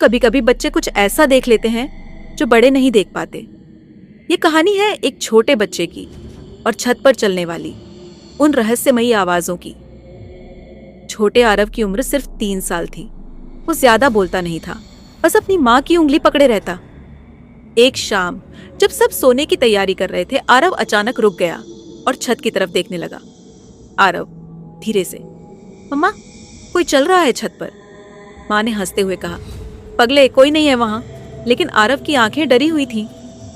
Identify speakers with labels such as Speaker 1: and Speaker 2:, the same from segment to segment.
Speaker 1: कभी कभी बच्चे कुछ ऐसा देख लेते हैं जो बड़े नहीं देख पाते। ये कहानी है एक छोटे बच्चे की और छत पर चलने वाली उन रहस्यमयी आवाजों की। छोटे आरव की उम्र सिर्फ 3 साल थी। वो ज्यादा बोलता नहीं था, बस अपनी माँ की उंगली पकड़े रहता। एक शाम जब सब सोने की तैयारी कर रहे थे, आरव अचानक रुक गया और छत की तरफ देखने लगा। आरव धीरे से, मम्मा कोई चल रहा है छत पर। माँ ने हंसते हुए कहा, पगले कोई नहीं है वहां। लेकिन आरव की आंखें डरी हुई थीं,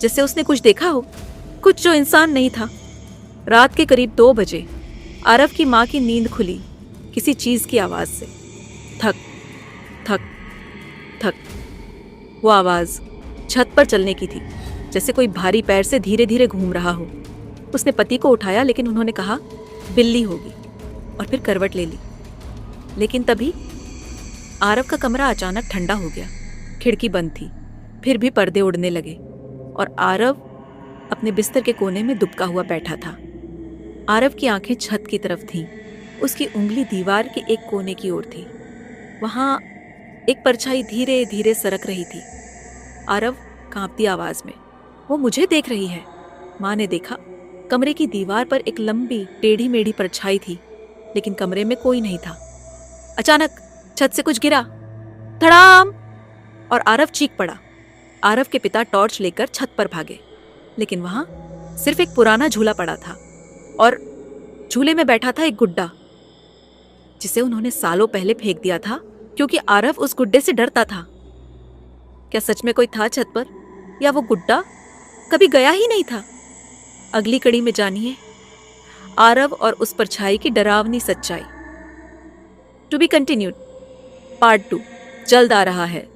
Speaker 1: जैसे उसने कुछ देखा हो, कुछ जो इंसान नहीं था। रात के करीब 2 बजे आरव की माँ की नींद खुली किसी चीज की आवाज से। थक थक थक। वो आवाज छत पर चलने की थी, जैसे कोई भारी पैर से धीरे धीरे घूम रहा हो। उसने पति को उठाया, लेकिन उन्होंने कहा बिल्ली होगी, और फिर करवट ले ली। लेकिन तभी आरव का कमरा अचानक ठंडा हो गया। खिड़की बंद थी, फिर भी पर्दे उड़ने लगे और आरव अपने बिस्तर के कोने में दुबका हुआ बैठा था। आरव की आंखें छत की तरफ थीं। उसकी उंगली दीवार के एक कोने की ओर थी। वहां एक परछाई धीरे धीरे सरक रही थी। आरव कांपती आवाज में, वो मुझे देख रही है। माँ ने देखा, कमरे की दीवार पर एक लंबी टेढ़ी मेढ़ी परछाई थी, लेकिन कमरे में कोई नहीं था। अचानक छत से कुछ गिरा, धड़ाम, और आरव चीख पड़ा। आरव के पिता टॉर्च लेकर छत पर भागे, लेकिन वहां सिर्फ एक पुराना झूला पड़ा था और झूले में बैठा था एक गुड्डा, जिसे उन्होंने सालों पहले फेंक दिया था क्योंकि आरव उस गुड्डे से डरता था। क्या सच में कोई था छत पर, या वो गुड्डा कभी गया ही नहीं था? अगली कड़ी में जानिए आरव और उस परछाई की डरावनी सच्चाई। टू बी कंटिन्यूड, पार्ट 2 जल्द आ रहा है।